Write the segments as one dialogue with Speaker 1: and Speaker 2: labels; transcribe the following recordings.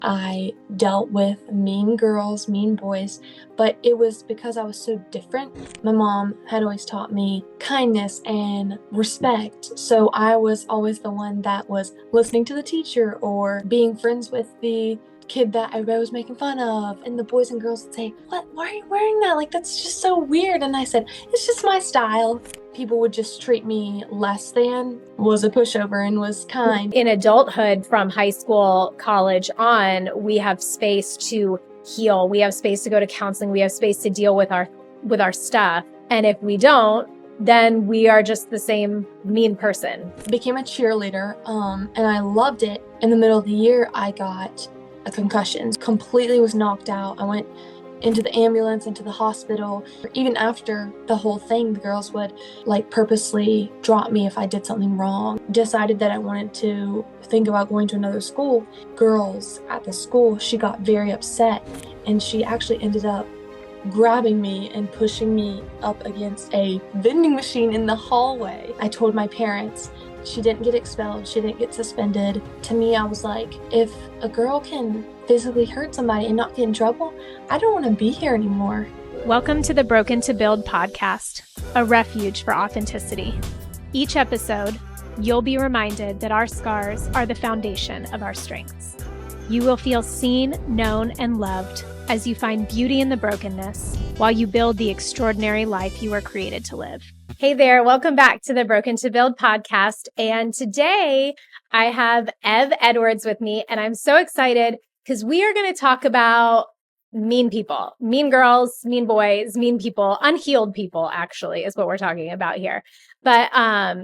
Speaker 1: I dealt with mean girls, mean boys, but it was because I was so different. My mom had always taught me kindness and respect, so I was always the one that was listening to the teacher or being friends with the kid that everybody was making fun of, and the boys and girls would say, "What? Why are you wearing that? Like, that's just so weird." And I said, "It's just my style." People would just treat me less than, was a pushover, and was kind.
Speaker 2: In adulthood, from high school, college on, we have space to heal. We have space to go to counseling. We have space to deal with our stuff. And if we don't, then we are just the same mean person.
Speaker 1: Became a cheerleader, and I loved it. In the middle of the year, I got a concussion. Completely was knocked out. I went into the ambulance, into the hospital. Even after the whole thing, the girls would purposely drop me if I did something wrong. Decided that I wanted to think about going to another school. Girls at the school, she got very upset, and she actually ended up grabbing me and pushing me up against a vending machine in the hallway. I told my parents. She didn't get expelled. She didn't get suspended. To me, I was like, if a girl can physically hurt somebody and not get in trouble, I don't want to be here anymore.
Speaker 3: Welcome to the Broken to Build podcast, a refuge for authenticity. Each episode, you'll be reminded that our scars are the foundation of our strengths. You will feel seen, known, and loved as you find beauty in the brokenness while you build the extraordinary life you were created to live.
Speaker 2: Hey there, welcome back to the Broken to Build podcast. And today I have Ev Edwards with me, and I'm so excited because we are going to talk about mean people, mean girls, mean boys, mean people, unhealed people, actually, is what we're talking about here. But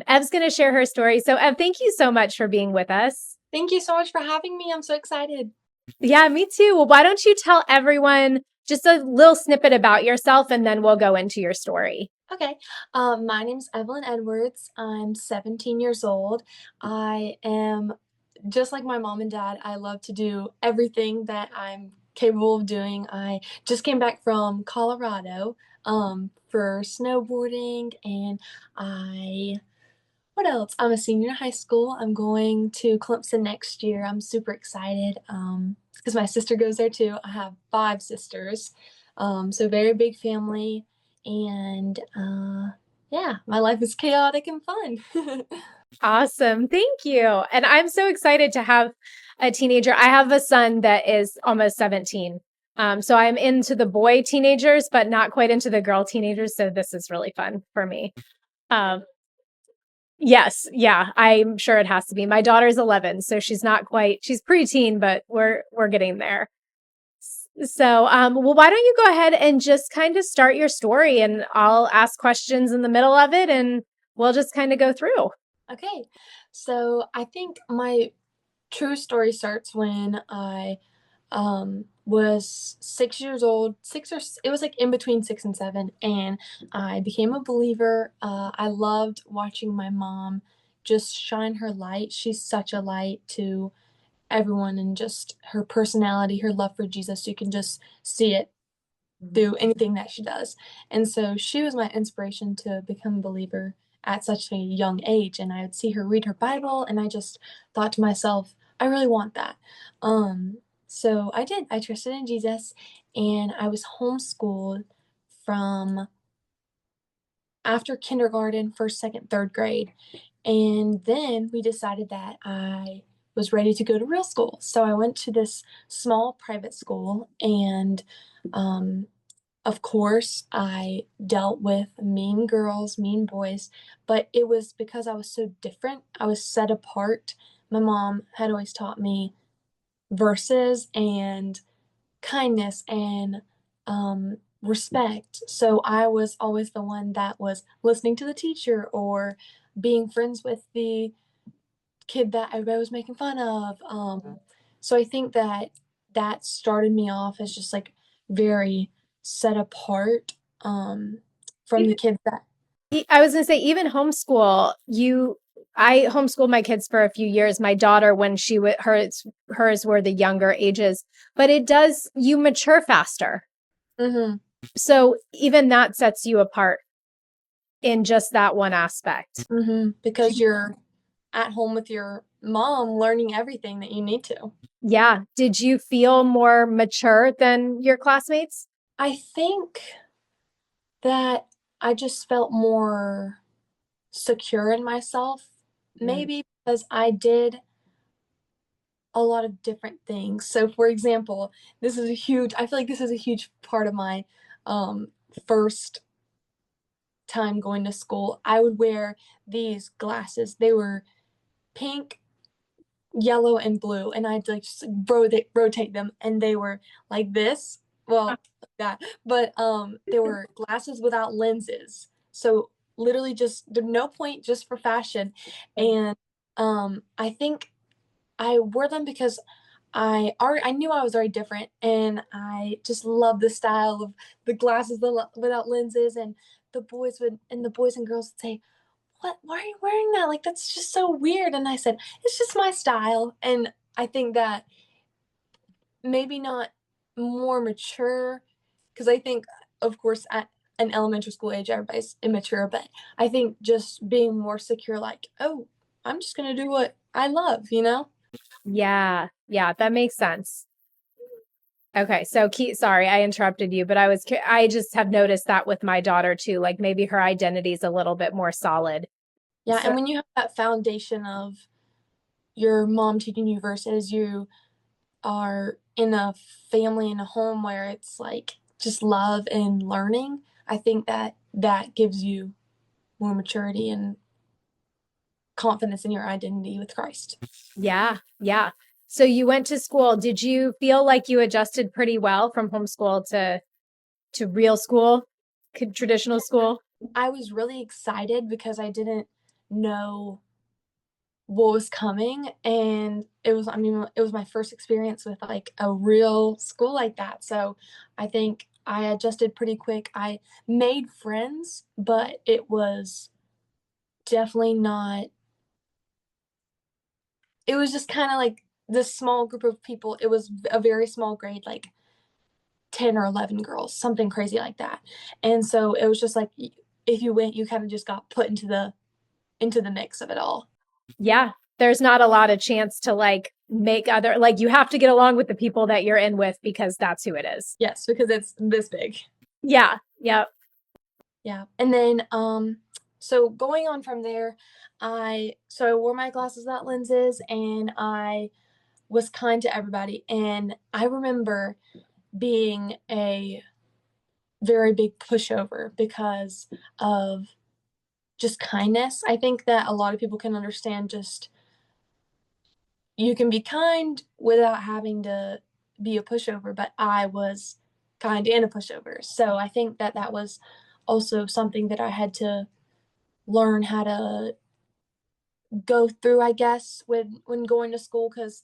Speaker 2: Ev's going to share her story. So Ev, thank you so much for being with us.
Speaker 1: Thank you so much for having me. I'm so excited.
Speaker 2: Yeah, me too. Well, why don't you tell everyone just a little snippet about yourself, and then we'll go into your story.
Speaker 1: Okay. My name's Evelyn Edwards. I'm 17 years old. I am just like my mom and dad. I love to do everything that I'm capable of doing. I just came back from Colorado for snowboarding, and what else? I'm a senior in high school. I'm going to Clemson next year. I'm super excited because my sister goes there too. I have 5 sisters, so very big family. And yeah, my life is chaotic and fun.
Speaker 2: Awesome. Thank you. And I'm so excited to have a teenager. I have a son that is almost 17. So I'm into the boy teenagers, but not quite into the girl teenagers. So this is really fun for me. Yes. Yeah, I'm sure it has to be. My daughter's 11, so she's not quite, she's preteen, but we're getting there. So, well, why don't you go ahead and just kind of start your story, and I'll ask questions in the middle of it, and we'll just kind of go through.
Speaker 1: Okay, so I think my true story starts when I was 6 years old, it was in between 6 and 7, and I became a believer. I loved watching my mom just shine her light. She's such a light to everyone, and just her personality, her love for Jesus, you can just see it through anything that she does. And so she was my inspiration to become a believer at such a young age. And I would see her read her Bible, and I just thought to myself, I really want that. So I did. I trusted in Jesus, and I was homeschooled from after kindergarten, first, second, third grade. And then we decided that I was ready to go to real school. So I went to this small private school, and of course, I dealt with mean girls, mean boys, but it was because I was so different. I was set apart. My mom had always taught me verses and kindness and respect. So I was always the one that was listening to the teacher or being friends with the kid that everybody was making fun of. So I think that that started me off as just very set apart from the kids that.
Speaker 2: I was going to say, even homeschool, I homeschooled my kids for a few years. My daughter, when hers were the younger ages, but you mature faster.
Speaker 1: Mm-hmm.
Speaker 2: So even that sets you apart in just that one aspect.
Speaker 1: Mm-hmm. Because you're at home with your mom learning everything that you need to.
Speaker 2: Yeah. Did you feel more mature than your classmates?
Speaker 1: I think that I just felt more secure in myself,
Speaker 2: Mm.
Speaker 1: maybe because I did a lot of different things. So, for example, I feel like this is a huge part of my um, first time going to school. I would wear these glasses. They were pink, yellow, and blue, and I'd like just rotate them, and they were like this. Well, like that, but they were glasses without lenses. So literally, just there's no point, just for fashion, and I think I wore them because I knew I was very different, and I just loved the style of the glasses without lenses, and the boys and girls would say, "What? Why are you wearing that? Like that's just so weird." And I said, "It's just my style." And I think that maybe not more mature, because I think, of course, at an elementary school age, everybody's immature, but I think just being more secure, like, oh, I'm just gonna do what I love, you know?
Speaker 2: Yeah. Yeah. That makes sense. Okay. So, sorry, I interrupted you, but I just have noticed that with my daughter too. Like maybe her identity is a little bit more solid.
Speaker 1: Yeah,
Speaker 2: So,
Speaker 1: and when you have that foundation of your mom teaching you versus you are in a family in a home where it's like just love and learning, I think that that gives you more maturity and confidence in your identity with Christ.
Speaker 2: yeah. Yeah. So you went to school. Did you feel like you adjusted pretty well from homeschool to real school, traditional school?
Speaker 1: I was really excited because I didn't know what was coming, and it was my first experience with like a real school like that. So I think I adjusted pretty quick. I made friends, but it was definitely not, it was just kind of like this small group of people. It was a very small grade, like 10 or 11 girls, something crazy like that. And so it was just like if you went, you kind of just got put into the mix of it all.
Speaker 2: Yeah. There's not a lot of chance to like make other, like you have to get along with the people that you're in with because that's who it is.
Speaker 1: Yes, because it's this big.
Speaker 2: Yeah. Yeah.
Speaker 1: Yeah. And then so going on from there, I wore my glasses without lenses, and I was kind to everybody. And I remember being a very big pushover because of just kindness. I think that a lot of people can understand just you can be kind without having to be a pushover, but I was kind and a pushover. So I think that that was also something that I had to learn how to go through, I guess, when going to school, because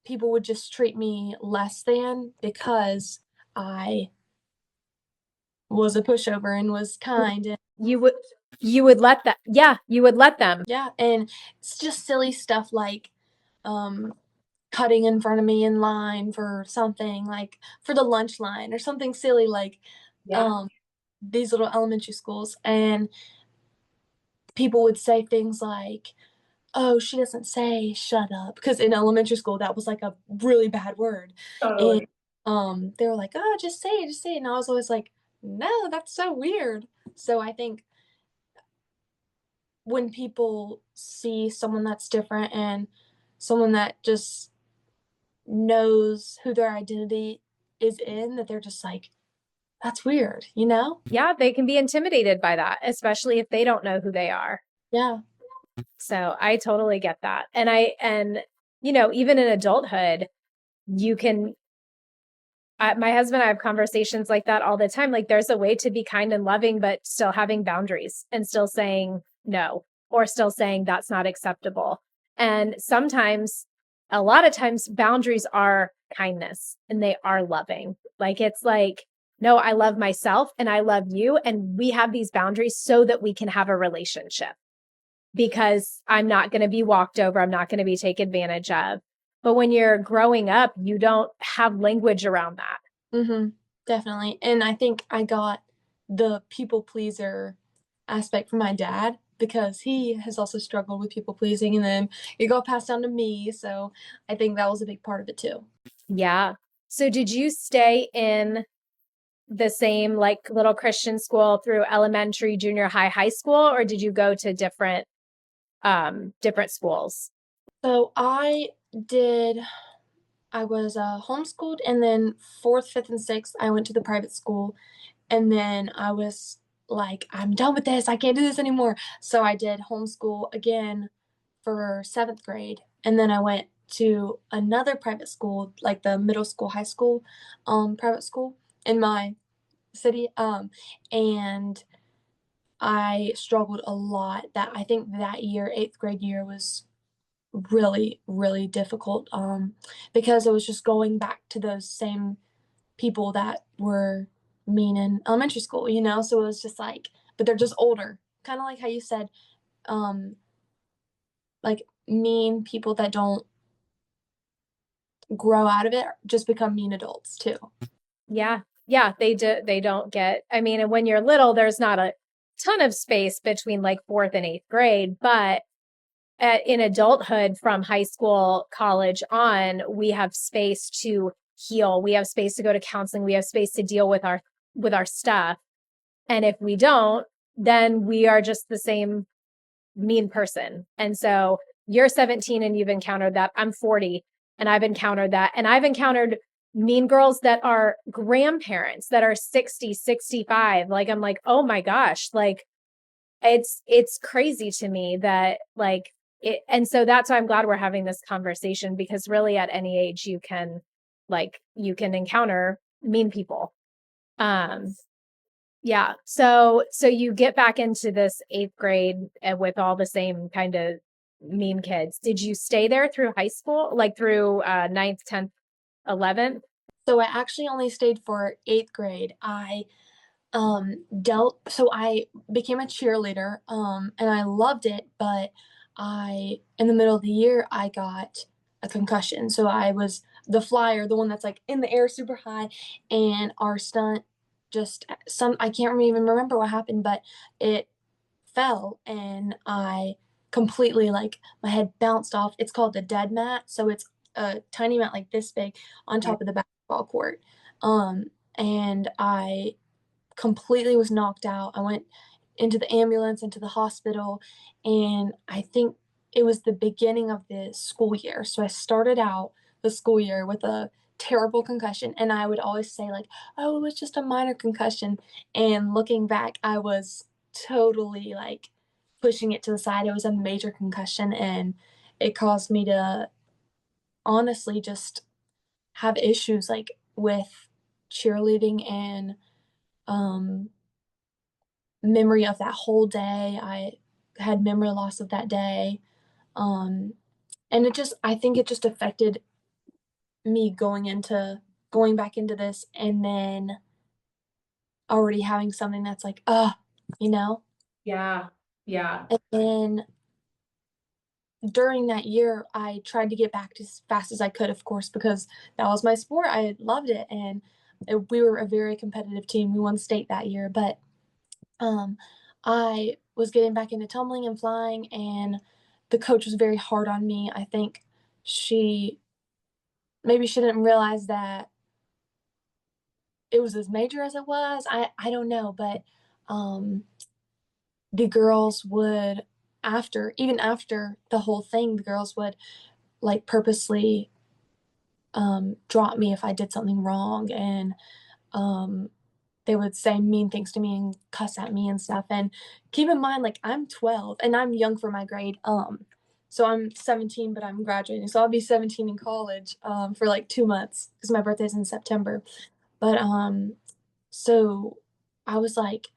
Speaker 1: people would just treat me less than because I was a pushover and was kind. And
Speaker 2: You would, you would let that. Yeah. You would let them.
Speaker 1: yeah, and it's just silly stuff like um cutting in front of me in line for something, like for the lunch line or something silly like
Speaker 2: Yeah.
Speaker 1: um these little elementary schools, and people would say things like, oh, she doesn't say shut up, because in elementary school that was like a really bad word. And
Speaker 2: Totally.
Speaker 1: they were like, oh, just say it. And I was always like, no, that's so weird. So I think when people see someone that's different and someone that just knows who their identity is in, that they're just like, that's weird, you know?
Speaker 2: Yeah. They can be intimidated by that, especially if they don't know who they are.
Speaker 1: Yeah.
Speaker 2: So I totally get that. You know, even in adulthood, you can, my husband and I have conversations like that all the time. Like there's a way to be kind and loving, but still having boundaries and still saying no, or still saying that's not acceptable. And sometimes, a lot of times, boundaries are kindness and they are loving. Like it's like, no, I love myself and I love you. And we have these boundaries so that we can have a relationship because I'm not going to be walked over. I'm not going to be taken advantage of. But when you're growing up, you don't have language around that.
Speaker 1: Mm-hmm. Definitely. And I think I got the people pleaser aspect from my dad because he has also struggled with people pleasing, and then it got passed down to me. So I think that was a big part of it too.
Speaker 2: Yeah. So did you stay in the same like little Christian school through elementary, junior high, high school, or did you go to different schools?
Speaker 1: So I was homeschooled, and then fourth, fifth, and sixth, I went to the private school. And then I was like, I'm done with this. I can't do this anymore. So I did homeschool again for seventh grade. And then I went to another private school, like the middle school, high school, private school in my city. And I struggled a lot. That I think that year, eighth grade year, was really, really difficult. Because it was just going back to those same people that were mean in elementary school, you know? So it was just like, but they're just older. Kind of like how you said, um, like mean people that don't grow out of it just become mean adults too.
Speaker 2: Yeah. Yeah, they don't get, I mean, and when you're little, there's not a ton of space between like fourth and eighth grade, but in adulthood from high school, college on, we have space to heal. We have space to go to counseling. We have space to deal with our stuff. And if we don't, then we are just the same mean person. And so you're 17 and you've encountered that. I'm 40 and I've encountered that. And I've encountered mean girls that are grandparents that are 60, 65. Like, I'm like, oh my gosh, like it's crazy to me that like it, and so that's why I'm glad we're having this conversation, because really at any age you can encounter mean people. Yeah. So you get back into this eighth grade with all the same kind of mean kids. Did you stay there through high school, like through ninth, 10th, 11th?
Speaker 1: So I actually only stayed for eighth grade. So I became a cheerleader, and I loved it, but in the middle of the year, I got a concussion. So I was the flyer, the one that's like in the air super high, and our stunt just I can't even remember what happened, but it fell, and I completely, like, my head bounced off. It's called the dead mat. So it's a tiny mat like this big on top of the basketball court. And I completely was knocked out. I went into the ambulance, into the hospital, and I think it was the beginning of the school year. So I started out the school year with a terrible concussion, and I would always say like, "Oh, it was just a minor concussion." And looking back, I was totally like pushing it to the side. It was a major concussion, and it caused me to honestly just have issues like with cheerleading and um memory of that whole day. I had memory loss of that day. Um, and I think it just affected me going back into this, and then already having something that's like, you know?
Speaker 2: Yeah. Yeah.
Speaker 1: And then during that year, I tried to get back as fast as I could, of course, because that was my sport. I loved it. And we were a very competitive team. We won state that year, but Um, I was getting back into tumbling and flying, and the coach was very hard on me. I think she maybe she didn't realize that it was as major as it was. I don't know, but um, the girls would even after the whole thing, the girls would like purposely drop me if I did something wrong, and um, they would say mean things to me and cuss at me and stuff. And keep in mind, like I'm 12 and I'm young for my grade. So I'm 17, but I'm graduating. So I'll be 17 in college for like 2 months because my birthday's in September. But so I was like,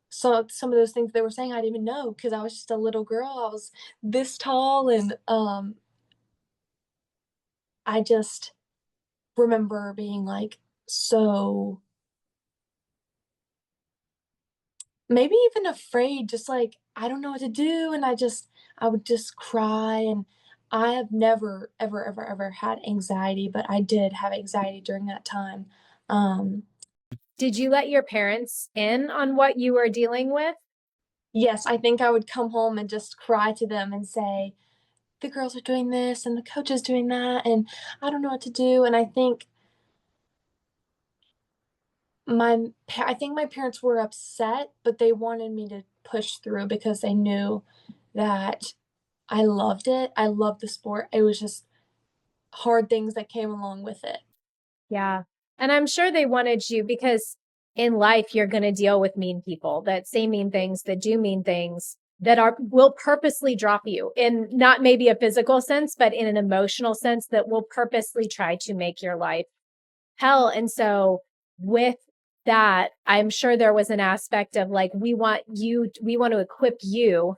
Speaker 1: so some of those things they were saying I didn't even know because I was just a little girl. I was this tall, and I just remember being like so maybe even afraid, just like, I don't know what to do, and I would just cry, and I have never, ever, ever, ever had anxiety, but I did have anxiety during that time. Um,
Speaker 2: Did you let your parents in on what you were dealing with?
Speaker 1: Yes, I think I would come home and just cry to them and say, the girls are doing this and the coach is doing that, and I don't know what to do. And I think my parents were upset, but they wanted me to push through because they knew that I loved it. I loved the sport. It was just hard things that came along with it.
Speaker 2: Yeah. And I'm sure they wanted you because in life, you're going to deal with mean people that say mean things, that do mean things, that will purposely drop you in not maybe a physical sense, but in an emotional sense that will purposely try to make your life hell. And so with that, I'm sure there was an aspect of like, we want to equip you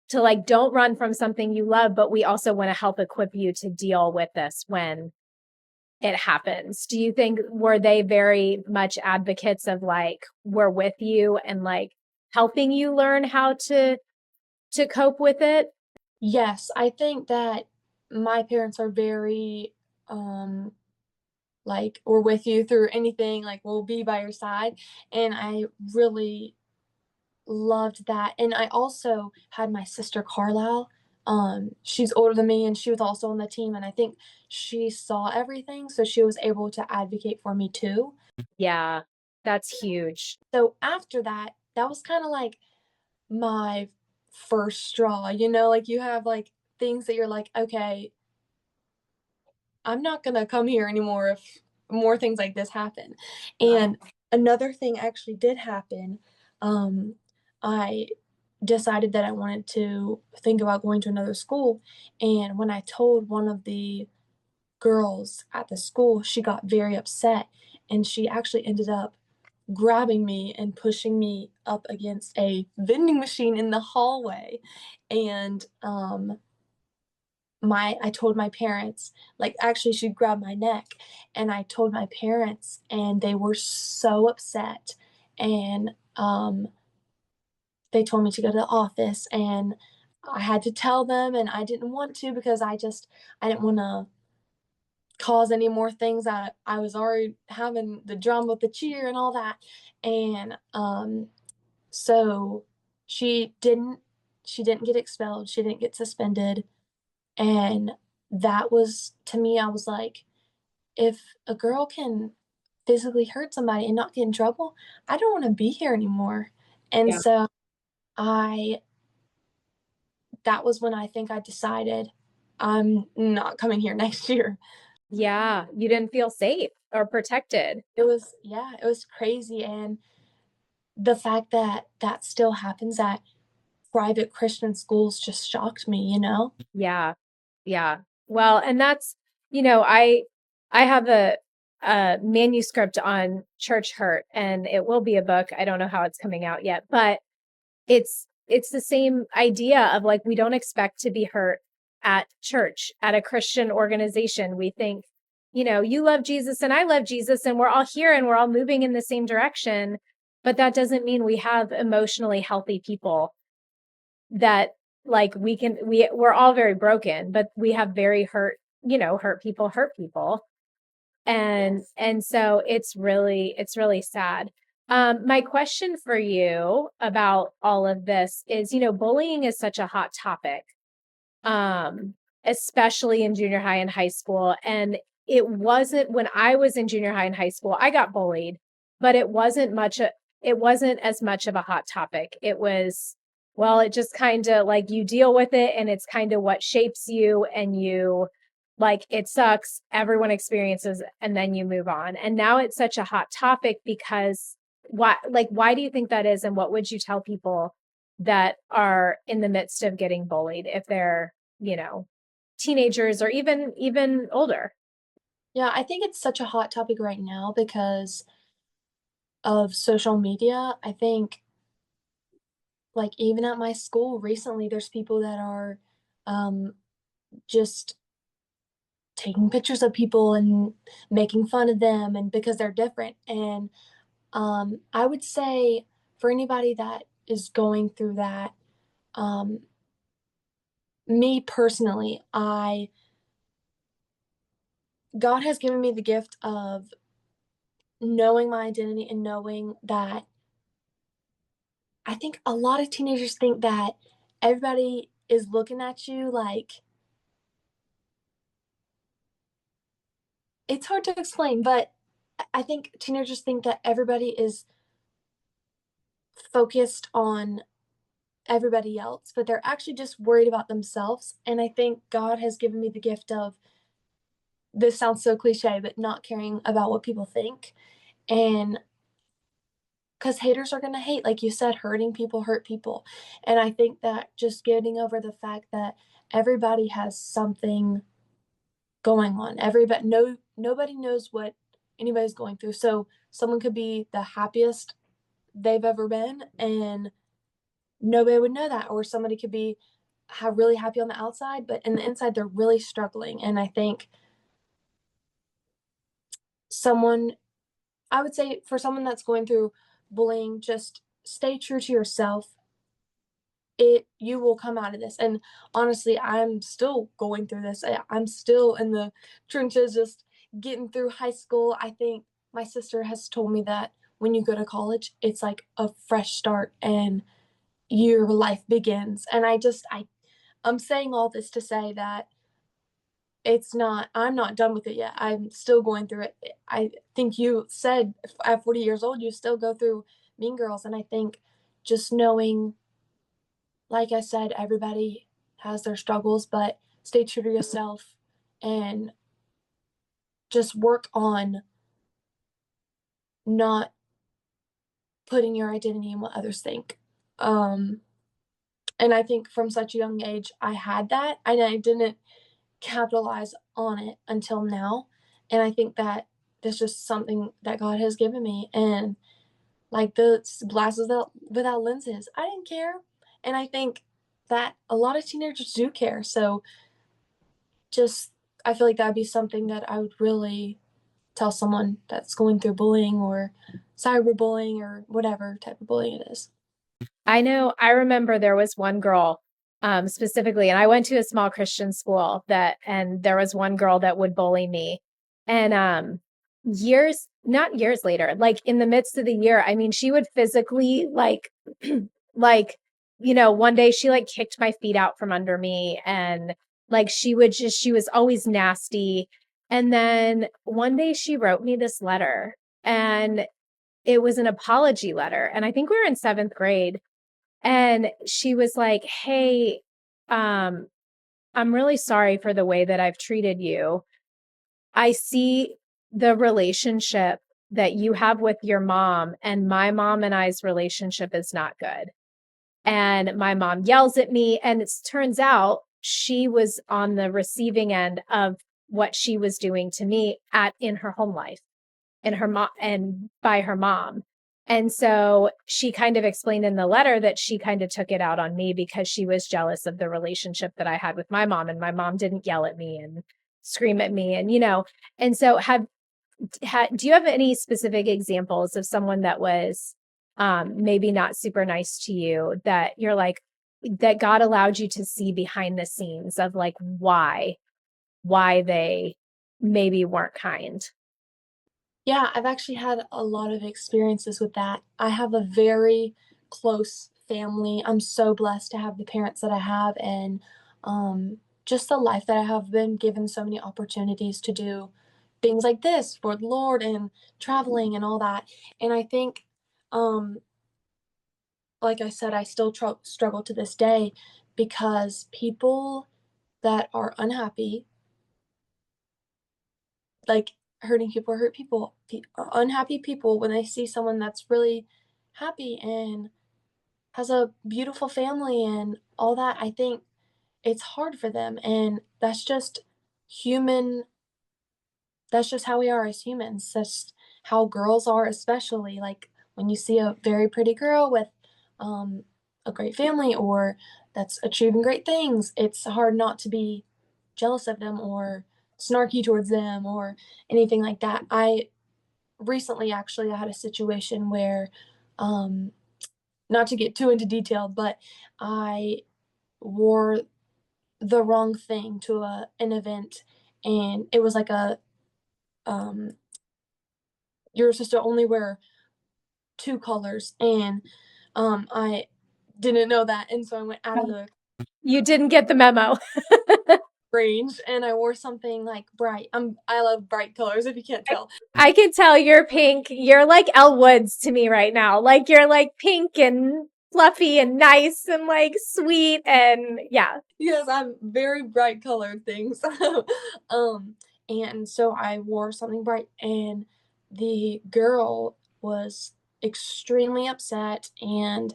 Speaker 2: to like, don't run from something you love, but we also want to help equip you to deal with this when it happens. Do you think were they very much advocates of like we're with you and like helping you learn how to cope with it?
Speaker 1: Yes, I think that my parents are very, um, like, we're with you through anything, like, we'll be by your side. And I really loved that. And I also had my sister Carlisle. She's older than me and she was also on the team. And I think she saw everything. So she was able to advocate for me too.
Speaker 2: Yeah, that's huge.
Speaker 1: So after that, that was kind of like my first straw, like you have like things that you're like, okay, I'm not gonna come here anymore if more things like this happen. And another thing actually did happen. I decided that I wanted to think about going to another school. And when I told one of the girls at the school, she got very upset and she actually ended up grabbing me and pushing me up against a vending machine in the hallway. And I told my parents, like actually she grabbed my neck and I told my parents and they were so upset. And they told me to go to the office and I had to tell them and I didn't want to because I didn't want to cause any more things that I was already having the drama with the cheer and all that. And so she didn't she didn't get expelled, she didn't get suspended. And that was to me, I was like, if a girl can physically hurt somebody and not get in trouble, I don't want to be here anymore. And
Speaker 2: Yeah.
Speaker 1: so I that was when I think I decided I'm not coming here next year.
Speaker 2: Yeah, you didn't feel safe or protected.
Speaker 1: It was crazy. And the fact that that still happens at private Christian schools just shocked me.
Speaker 2: Yeah. Yeah. Well, and that's, I have a manuscript on church hurt and it will be a book. I don't know how it's coming out yet, but it's the same idea of like we don't expect to be hurt at church, at a Christian organization. We think, you love Jesus and I love Jesus and we're all here and we're all moving in the same direction, but that doesn't mean we have emotionally healthy people that like we're all very broken, but we have very hurt people. And so it's really sad. My question for you about all of this is, bullying is such a hot topic, um, especially in junior high and high school. And it wasn't when I was in junior high and high school, I got bullied, but it wasn't as much of a hot topic. It was, well, it just kind of like you deal with it and it's kind of what shapes you and you like it sucks, everyone experiences, and then you move on. And now it's such a hot topic because why do you think that is? And what would you tell people that are in the midst of getting bullied if they're, you know, teenagers or even older?
Speaker 1: Yeah, I think it's such a hot topic right now because of social media. I think, like, even at my school recently, there's people that are um, just taking pictures of people and making fun of them and because they're different. And I would say for anybody that is going through that, um, me personally, I God has given me the gift of knowing my identity and knowing that I think a lot of teenagers think that everybody is looking at you like, it's hard to explain, but I think teenagers think that everybody is focused on everybody else, but they're actually just worried about themselves. And I think God has given me the gift of, this sounds so cliche, but not caring about what people think. And because haters are going to hate, like you said, hurting people hurt people. And I think that just getting over the fact that everybody has something going on, everybody, no, nobody knows what anybody's going through. So someone could be the happiest they've ever been, and nobody would know that. Or somebody could be really happy on the outside, but in the inside, they're really struggling. And I think someone, I would say for someone that's going through bullying, just stay true to yourself. You will come out of this. And honestly, I'm still going through this. I'm still in the trenches, just getting through high school. I think my sister has told me that when you go to college, it's like a fresh start and your life begins. And I'm saying all this to say that I'm not done with it yet. I'm still going through it. I think you said at 40 years old, you still go through Mean Girls. And I think just knowing, like I said, everybody has their struggles, but stay true to yourself and just work on not putting your identity in what others think. Um, and I think from such a young age, I had that, and I didn't capitalize on it until now. And I think that that's just something that God has given me. And like the glasses without lenses, I didn't care. And I think that a lot of teenagers do care. So just, I feel like that'd be something that I would really tell someone that's going through bullying or cyberbullying or whatever type of bullying it is.
Speaker 2: I know, I remember there was one girl specifically, and I went to a small Christian school and there was one girl that would bully me. And not years later, like in the midst of the year, I mean, she would physically like, one day she like kicked my feet out from under me, and like she was always nasty. And then one day she wrote me this letter, and it was an apology letter. And I think we were in seventh grade. And she was like, "Hey, um, I'm really sorry for the way that I've treated you. I see the relationship that you have with your mom, and my mom and I's relationship is not good. And my mom yells at me, and it turns out she was on the receiving end of what she was doing to me in her home life, and her mom and by her mom. And so she kind of explained in the letter that she kind of took it out on me because she was jealous of the relationship that I had with my mom, and my mom didn't yell at me and scream at me. And so do you have any specific examples of someone that was maybe not super nice to you, that you're like, that God allowed you to see behind the scenes of like why they maybe weren't kind?
Speaker 1: Yeah, I've actually had a lot of experiences with that. I have a very close family. I'm so blessed to have the parents that I have, and just the life that I have, been given so many opportunities to do things like this for the Lord and traveling and all that. And I think, um, like I said, I still struggle to this day because people that are unhappy, like hurting people hurt people. Unhappy people, when they see someone that's really happy and has a beautiful family and all that, I think it's hard for them. And that's just human. That's just how we are as humans. That's how girls are, especially like when you see a very pretty girl with um, a great family or that's achieving great things, it's hard not to be jealous of them or snarky towards them or anything like that. I recently actually I had a situation where, um, not to get too into detail, but I wore the wrong thing to an event, and it was like you're supposed to only wear two colors, and I didn't know that, and so I went out of the
Speaker 2: You didn't get the memo.
Speaker 1: range and I wore something like bright. I love bright colors if you can't tell.
Speaker 2: I can tell you're pink. You're like Elle Woods to me right now. Like you're like pink and fluffy and nice and like sweet and yeah.
Speaker 1: Yes, I'm very bright colored things. um and so I wore something bright and the girl was extremely upset and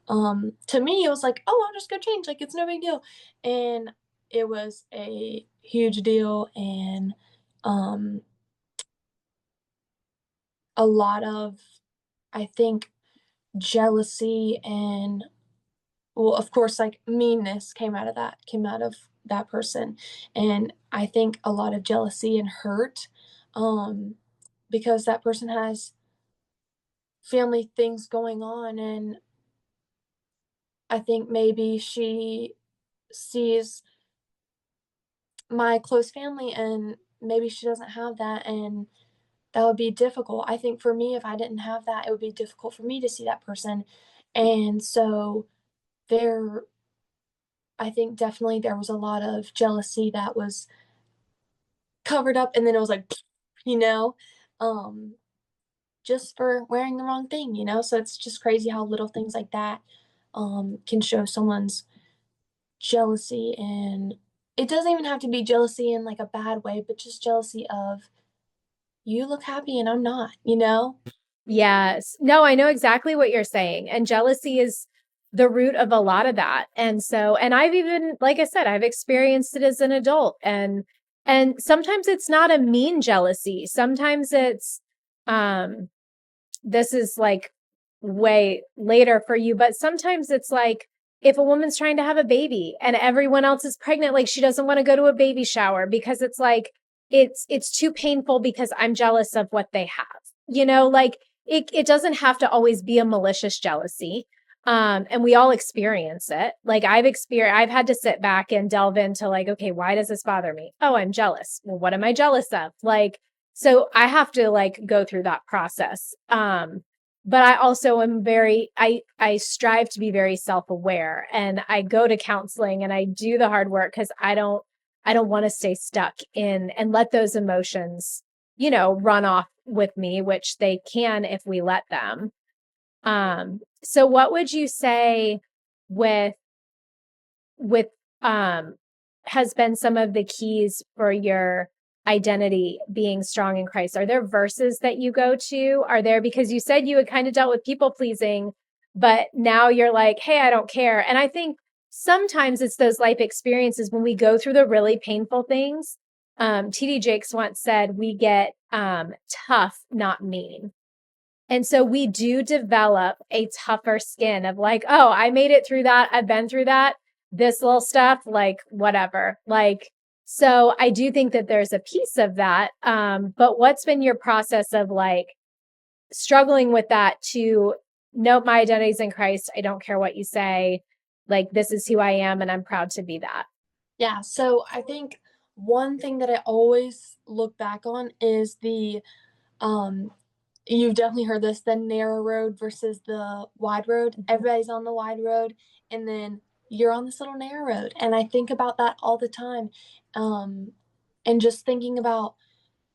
Speaker 1: to me it was like, "Oh, I'll just go change. Like it's no big deal." And it was a huge deal and um a lot of I think jealousy and well, of course, like meanness came out of that person. And I think a lot of jealousy and hurt um, because that person has family things going on. And I think maybe she sees my close family and maybe she doesn't have that. And that would be difficult. I think for me, if I didn't have that, it would be difficult for me to see that person. And so there I think definitely there was a lot of jealousy that was covered up and then it was like, you know, um, just for wearing the wrong thing, you know? So it's just crazy how little things like that can show someone's jealousy. And it doesn't even have to be jealousy in like a bad way, but just jealousy of you look happy and I'm not, you know?
Speaker 2: Yes. No, I know exactly what you're saying. And jealousy is the root of a lot of that. And so, and I've even, like I said, I've experienced it as an adult and sometimes it's not a mean jealousy. Sometimes it's, um, this is like way later for you, but sometimes it's like if a woman's trying to have a baby and everyone else is pregnant, like she doesn't want to go to a baby shower because it's like it's too painful because I'm jealous of what they have. Like it doesn't have to always be a malicious jealousy. And we all experience it. Like I've had to sit back and delve into like, okay, why does this bother me? Oh, I'm jealous. Well, what am I jealous of? Like, so I have to like go through that process. But I also am I strive to be very self-aware and I go to counseling and I do the hard work because I don't want to stay stuck in and let those emotions, run off with me, which they can if we let them. So what would you say with with has been some of the keys for your identity being strong in Christ? Are there verses that you go to? Are there, because you said you had kind of dealt with people pleasing, but now you're like, hey, I don't care. And I think sometimes it's those life experiences when we go through the really painful things. TD Jakes once said, we get tough, not mean. And so we do develop a tougher skin of like, oh, I made it through that. I've been through that. This little stuff, like whatever. Like, so I do think that there's a piece of that. But what's been your process of like struggling with that to note my identity's in Christ? I don't care what you say. Like, this is who I am, and I'm proud to be that.
Speaker 1: Yeah. So I think one thing that I always look back on is um, you've definitely heard this, the narrow road versus the wide road. Everybody's on the wide road, and then you're on this little narrow road. And I think about that all the time. Um, and just thinking about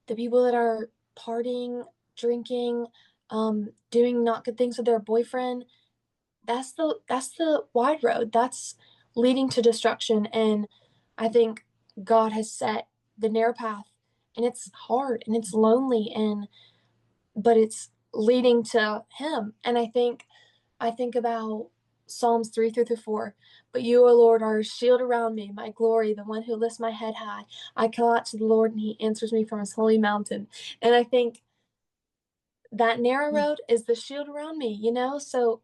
Speaker 1: the people that are partying, drinking, doing not good things with their boyfriend, that's the wide road. That's leading to destruction. And I think God has set the narrow path and it's hard and it's lonely and but it's leading to him. And I think about Psalms 3 through 4. But you, O Lord, are a shield around me, my glory, the one who lifts my head high. I call out to the Lord and he answers me from his holy mountain. And I think that narrow road is the shield around me, you know? So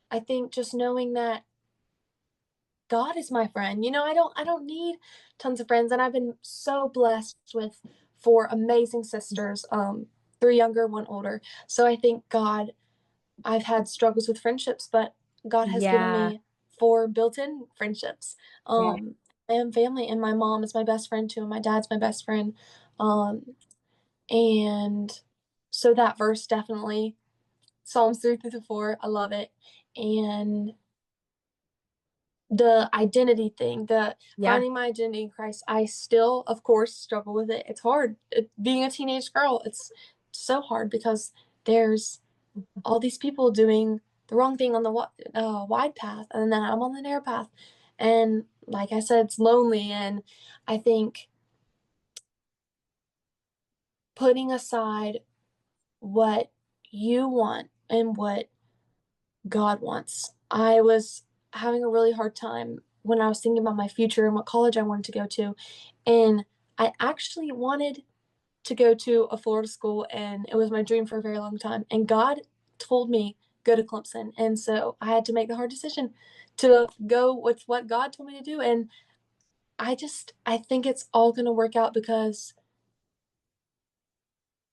Speaker 1: I think just knowing that God is my friend. I don't need tons of friends and I've been so blessed with four amazing sisters, three younger, one older. So I think God I've had struggles with friendships, but God has given
Speaker 2: Yeah.
Speaker 1: me four built-in friendships.
Speaker 2: Yeah.
Speaker 1: And family and my mom is my best friend too, and my dad's my best friend. Um and so that verse definitely Psalms 3 through 4, I love it. and the identity thing, the
Speaker 2: Yeah.
Speaker 1: finding my identity in Christ. I still, of course, struggle with it. It's hard. Being a teenage girl, it's so hard because there's all these people doing the wrong thing on the wide path, and then I'm on the narrow path. And like I said, it's lonely. And I think putting aside what you want and what God wants. I was having a really hard time when I was thinking about my future and what college I wanted to go to. And I actually wanted to go to a Florida school, and it was my dream for a very long time. And God told me, go to Clemson. And so I had to make the hard decision to go with what God told me to do. And I think it's all going to work out because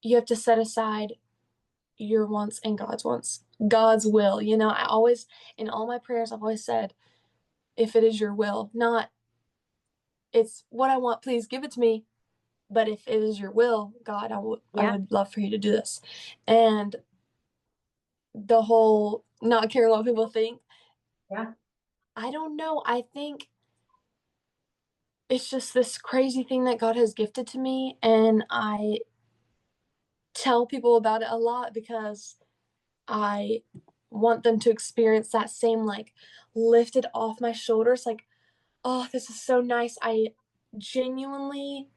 Speaker 1: you have to set aside your wants and God's wants, God's will. I always, in all my prayers, I've always said, if it is your will, not it's what I want, please give it to me. But if it is your will, God, I
Speaker 2: Yeah.
Speaker 1: would love for you to do this. And the whole not caring what people think,
Speaker 2: Yeah.
Speaker 1: I don't know. I think it's just this crazy thing that God has gifted to me. And I tell people about it a lot because I want them to experience that same, like, lifted off my shoulders, like, oh, this is so nice. I genuinely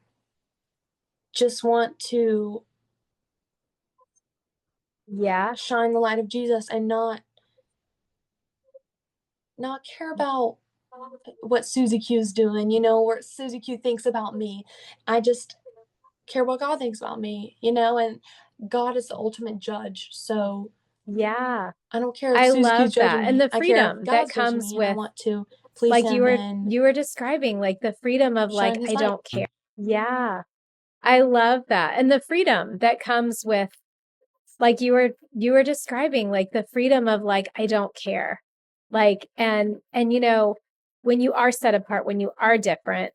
Speaker 1: just want to
Speaker 2: Yeah.
Speaker 1: shine the light of Jesus and not care about what Susie Q is doing, what Susie Q thinks about me. I just care what God thinks about me, and God is the ultimate judge. So
Speaker 2: Yeah.
Speaker 1: I don't care if
Speaker 2: I
Speaker 1: Susie Q's
Speaker 2: love
Speaker 1: judging
Speaker 2: that. And
Speaker 1: me.
Speaker 2: the
Speaker 1: I care if
Speaker 2: freedom that
Speaker 1: God's judging
Speaker 2: comes
Speaker 1: me, and I
Speaker 2: with,
Speaker 1: want to please
Speaker 2: like, you
Speaker 1: him
Speaker 2: were
Speaker 1: and
Speaker 2: you were describing, like, the freedom of, like,
Speaker 1: shine his
Speaker 2: I
Speaker 1: light.
Speaker 2: don't care. Yeah. I love that. And the freedom that comes with, like, you were describing, like, the freedom of, like, I don't care. Like, and when you are set apart, when you are different.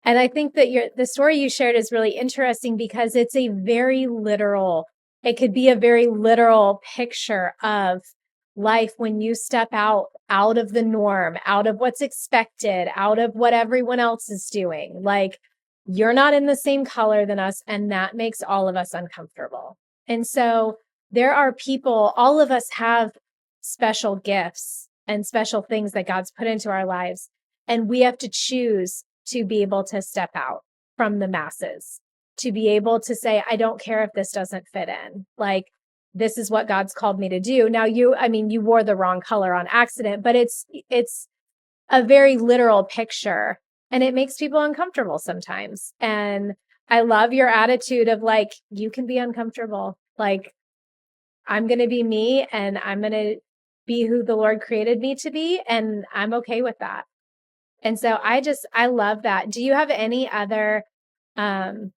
Speaker 2: And I think that the story you shared is really interesting because it could be a very literal picture of life when you step out of the norm, out of what's expected, out of what everyone else is doing. Like, you're not in the same color than us, and that makes all of us uncomfortable. And so there are people, all of us have special gifts and special things that God's put into our lives, and we have to choose to be able to step out from the masses, to be able to say, I don't care if this doesn't fit in. Like, this is what God's called me to do. Now, you wore the wrong color on accident, but it's a very literal picture, and it makes people uncomfortable sometimes. And I love your attitude of, like, you can be uncomfortable. Like, I'm going to be me, and I'm going to be who the Lord created me to be. And I'm okay with that. And so I love that. Do you have any other um,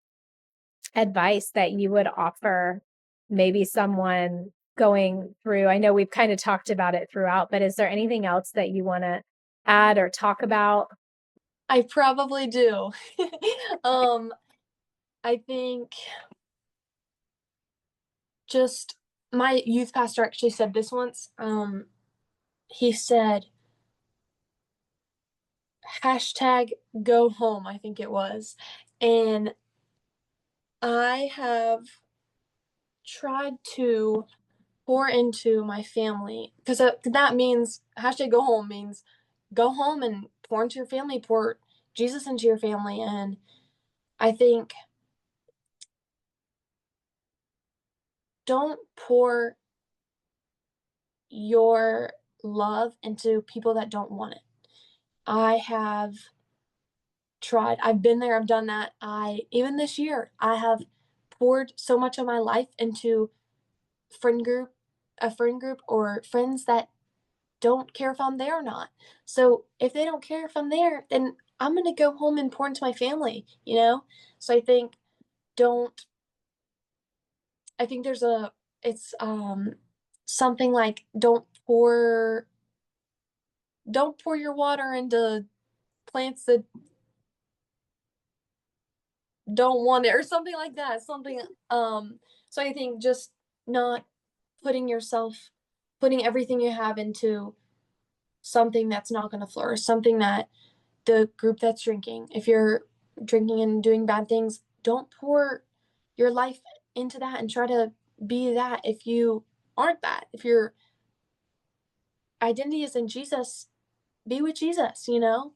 Speaker 2: advice that you would offer maybe someone going through? I know we've kind of talked about it throughout, but is there anything else that you want to add or talk about?
Speaker 1: I probably do. um, I think just my youth pastor actually said this once. He said, hashtag go home, I think it was. And I have tried to pour into my family because that means hashtag go home means go home and pour into your family, pour Jesus into your family. And I think don't pour your love into people that don't want it. I have tried. I've been there, I've done that. Even this year, I have poured so much of my life into friend group, a friend group or friends that don't care if I'm there or not. So if they don't care if I'm there, then I'm gonna go home and pour into my family. So I think don't I think there's a it's something like don't pour your water into plants that don't want it or something like that. Something so I think just not putting yourself putting everything you have into something that's not going to flourish, something that the group that's drinking, if you're drinking and doing bad things, don't pour your life into that and try to be that if you aren't that. If your identity is in Jesus, be with Jesus, you know?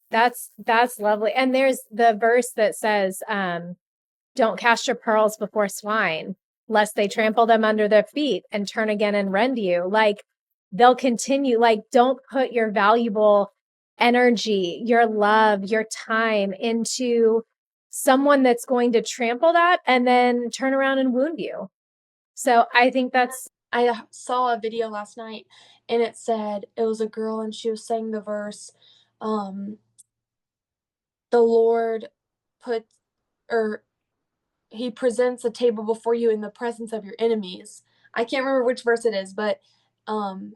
Speaker 2: That's lovely. And there's the verse that says, don't cast your pearls before swine, lest they trample them under their feet and turn again and rend you. Like, they'll continue. Like, don't put your valuable energy, your love, your time into someone that's going to trample that and then turn around and wound you. So I think that's...
Speaker 1: I saw a video last night and it said, it was a girl and she was saying the verse, the Lord put, or he presents a table before you in the presence of your enemies. I can't remember which verse it is, but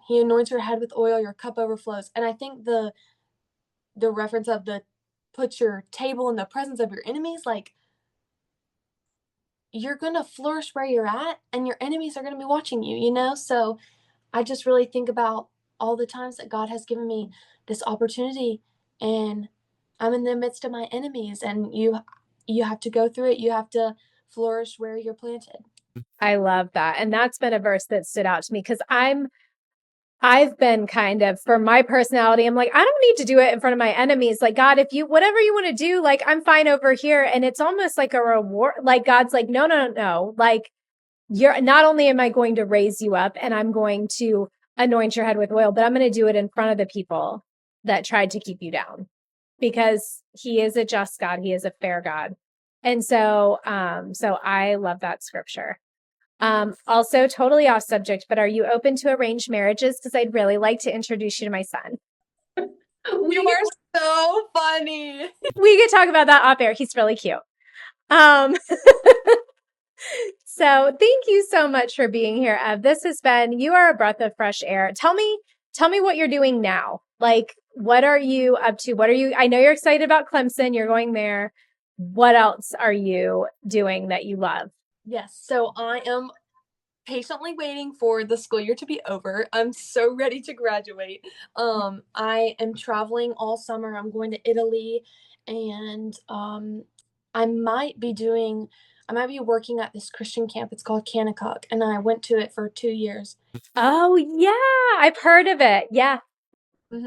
Speaker 1: he anoints your head with oil, your cup overflows. And I think the reference of the put your table in the presence of your enemies, like, you're going to flourish where you're at and your enemies are going to be watching you, you know? So I just really think about all the times that God has given me this opportunity and I'm in the midst of my enemies, and you have to go through it. You have to flourish where you're planted.
Speaker 2: I love that. And that's been a verse that stood out to me because I've been kind of, for my personality, I'm like, I don't need to do it in front of my enemies. Like, God, if you, whatever you want to do, like, I'm fine over here. And it's almost like a reward. Like, God's like, no. Like, you're not only am I going to raise you up and I'm going to anoint your head with oil, but I'm going to do it in front of the people that tried to keep you down, because he is a just God. He is a fair God. And so I love that scripture. Also totally off subject, but are you open to arranged marriages? Because I'd really like to introduce you to my son.
Speaker 1: You are so funny.
Speaker 2: We could talk about that off air. He's really cute. So thank you so much for being here, Ev. This has been, you are a breath of fresh air. Tell me what you're doing now. Like, what are you up to? I know you're excited about Clemson. You're going there. What else are you doing that you love?
Speaker 1: Yes. So I am patiently waiting for the school year to be over. I'm so ready to graduate. I am traveling all summer. I'm going to Italy, and I might be working at this Christian camp. It's called Kanakuk, and I went to it for 2 years.
Speaker 2: Oh yeah, I've heard of it. Yeah.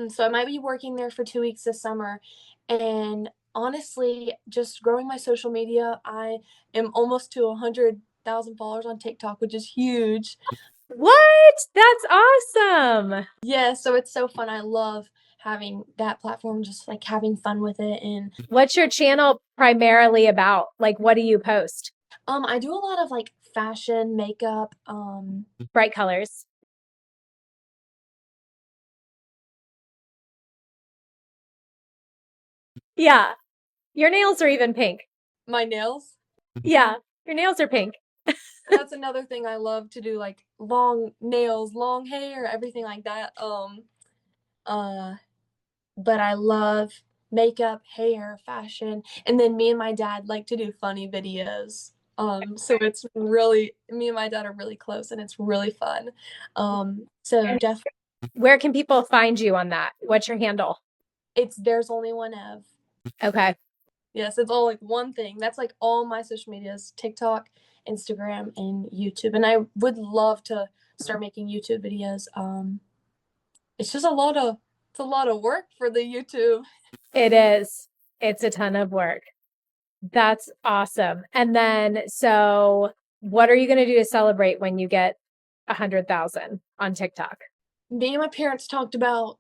Speaker 1: So I might be working there for 2 weeks this summer, and honestly, just growing my social media. I am almost to 100,000 followers on TikTok, which is huge.
Speaker 2: What? That's awesome.
Speaker 1: Yeah, so it's so fun. I love having that platform, just like having fun with it. And
Speaker 2: what's your channel primarily about? Like, what do you post?
Speaker 1: I do a lot of like fashion, makeup,
Speaker 2: bright colors. Yeah. Your nails are even pink.
Speaker 1: My nails?
Speaker 2: Yeah. Your nails are pink.
Speaker 1: That's another thing I love to do, like long nails, long hair, everything like that. But I love makeup, hair, fashion, and then me and my dad like to do funny videos. So it's really, me and my dad are really close, and it's really fun. So definitely.
Speaker 2: Where can people find you on that? What's your handle?
Speaker 1: It's There's Only One Ev.
Speaker 2: Okay.
Speaker 1: Yes, it's all like one thing. That's like all my social medias: TikTok, Instagram, and YouTube. And I would love to start making YouTube videos. It's just a lot of work for the YouTube.
Speaker 2: It is. It's a ton of work. That's awesome. And then, so what are you going to do to celebrate when you get 100,000 on TikTok?
Speaker 1: Me and my parents talked about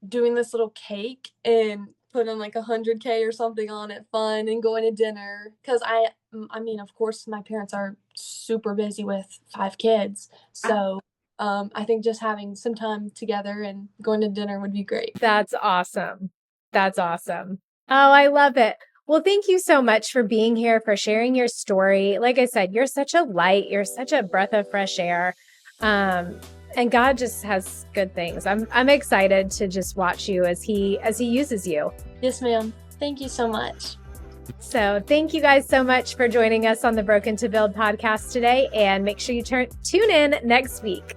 Speaker 1: doing this little cake and putting like 100K or something on it, fun, and going to dinner. Because I mean, of course, my parents are super busy with 5 kids. So I think just having some time together and going to dinner would be great.
Speaker 2: That's awesome. That's awesome. Oh, I love it. Well, thank you so much for being here, for sharing your story. Like I said, you're such a light. You're such a breath of fresh air. And God just has good things. I'm excited to just watch you as he uses you.
Speaker 1: Yes, ma'am. Thank you so much.
Speaker 2: So thank you guys so much for joining us on the Broken to Build podcast today. And make sure you tune in next week.